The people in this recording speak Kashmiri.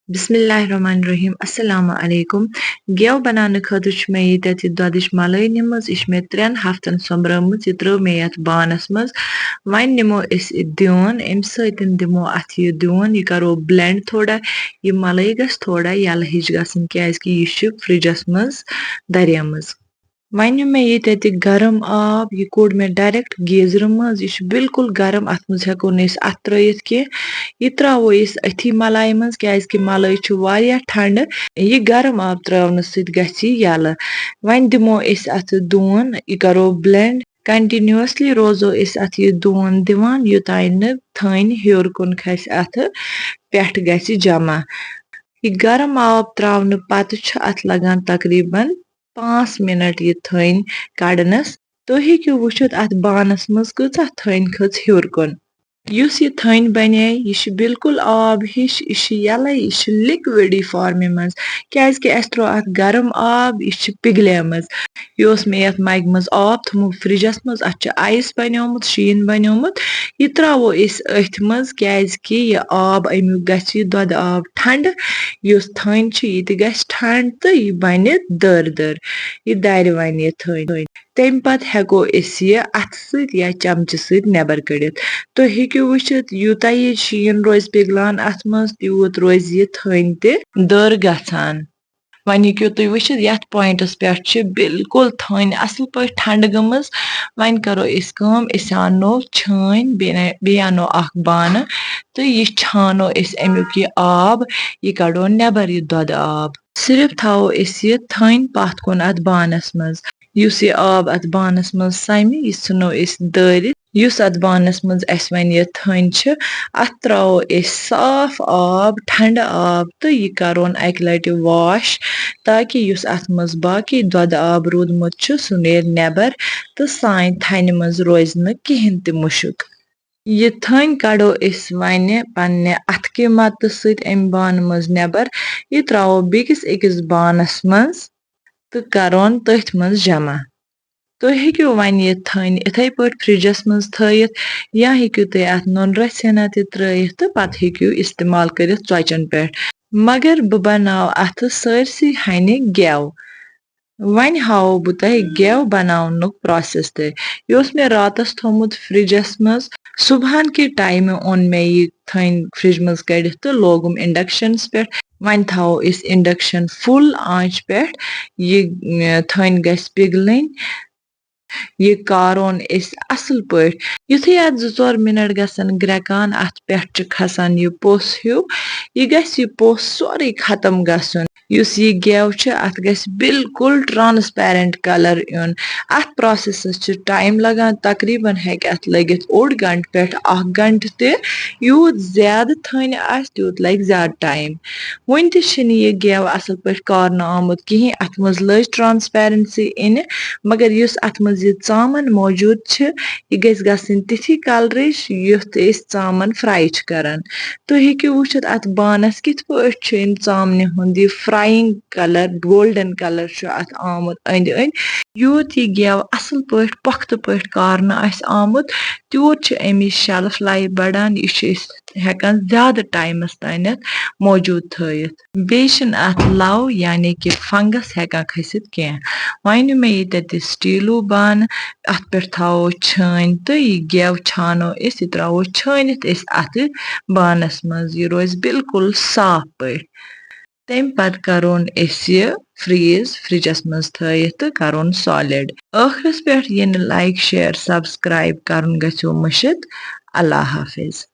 बिस्मिल्लाहिर्रहमानिर्रहीम अस्सलाम वालेकुम गेव बनाने खतर छ मे ये दोदच मलाई निमज यह मे 3 हफ्तन सोम्ब्रमज यह त्रो मे यथ बानस मज वन निमो अस दियोन अम सतन दिमो अथ यह दियोन यह करो ब्लेंड थोड़ा यह मलाई गस थोड़ा यल हिच गसन क्याजकि यह फ्रिजस मज दरियामज वन मे ये गरम आब यह कोड़ मे डायरेक्ट गीजर मज यह बिल्कुल गरम अत मज हेको न अथ त्रयित कह यह त्रो अथी मलाई मज क्याजकि मलाई छ वारिया ठंड यह गरम आब त्रवन सत गछ यल वन दिमो अस अथ दोन यह करो ब्लेंड कंटिन्यूअसली रोजो अस अथ यह दोन दिवान युतान न थन हेर कुन खस अथ पेठ गछ जमा यह गरम आब त्रावन पत छ अथ लगान तकरीबन 5 मिनट यह थन कड़नस तुम हेकु वुचित अथ बानस मज कचा थन खच हेर कुन युस यह थन बने यह बिल्कुल आब हिश यह यल यह लिक्विड फॉर्म मज क्याजकि अस त्रो अथ गरम आब यह पिघलेमज यह मे यथ मग मज आब थोमुत फ्रिजस मज अथ आइस बनोमुत शीन बनोमुत यह त्रो अस अथ मज क्याजकि यह आब अमुक गछ दोद आब ठंड युस थन यह गछ ठंड तो यह बन दर दर यह दर वन यह थन तम पत हेको अस यह अथ सत या चमचह सत नेबर कड़ित तुम हेकु वुचित यूता यह शीन रोज पिघलान अथ मज तूत रोज यह थन ते दर गछान वन हेकु तुम वुचित यथ पॉइंटस पे बिल्कुल थन असल पे ठंड गमज वन करो अस आनो छान बे आनो अख बान तो यह छानो अस अमुक यह आब यह कड़ो नेबर यह दोद आब सिर्फ थो अस यह थन पथ कुन अथ बानस मज युस यह आब अथ बानस मज समी यह सुनो अस दरित युस अथ बानस मज अस वन यह थन अथ त्रो अस साफ आब ठंड आब तो यह करोन अक लटि वाश ताकि युस अथ मज बाकी दोद आब रूदमुत सह नेर नेबर तो सान थन मज रोज न कहें ते मुशुक यह थन कड़ो अस वन पन्ने अथ कि मदद सत अम बान मज नेबर यह त्रो बेकिस अकिस बानस मज तो करोन तथ मज जमा तुम हेकु वन यह थन इथे पे फ्रिजस मज थयित या हेकु तुम अथ नुन रस हना त्रयित तो पत हेकु इस्तेमाल करित त्वचन पे मगर बह बनाव अथ सरसी हने गेव वन हाव बह तुह गेव बनावनुक प्रोसेस ते यह मे रातस थोमुत फ्रिजस मज सुबहन के टाइम ओन मे यह थन फ्रिज मज कड़ित तो लोगुम इंडक्शन पे वन थो अस इंडक्शन फुल आंच पे यह थन गछ पिघलन यह कारोन अस असल पे युथे अथ 2-4 मिनट गसन ग्रेकान अथ पे खसान यह पोस हूँ यह गछ यह पोस सोरे खत्म गसन युस यह गेव अथ गछ बिल्कुल ट्रांसपेरेंट कलर इन अथ प्रोसेसस टाइम लगान तकरीबन हेक अथ लगित ओड गंट पे 1 घंट ते यूत ज्यादा थन आस तूत लग ज्यादा टाइम वन यह गेव असल पे कारन आमुत कहें अथ मज लज ट्रांसपेरेंसी इन मगर युस अथ मज यह चामन मौजूद यह गछ गसन तिथि कलरच युथ अस चामन फ्राई करान तुम हेकु वुचित अथ बानस किथ पे चामन हुंद यह फ्राइंग कलर गोल्डन कलर अथ आमुत अंद अंद यूत यह गेव असल पे पख्त पे कारन आस आमुत तूत अमिच शेल्फ लाइफ बढ़ान यह हेकान ज्यादा टाइमस तानत मौजूद थयित बेशन अथ लव यानी कि फंगस हेकान खसित कह वन मे ये स्टीलू बान अथ पे थो छान तो यह गेव छानो अस यह त्रो छानित अस अथ बानस मज यह रोज बिल्कुल साफ पे तम पत करोन अस यह फ्रिजस मज थयित तो करोन सॉलिड आखिरस पे ये लाइक शेयर सब्सक्राइब करन गो मुशित अल्लाह हाफिज।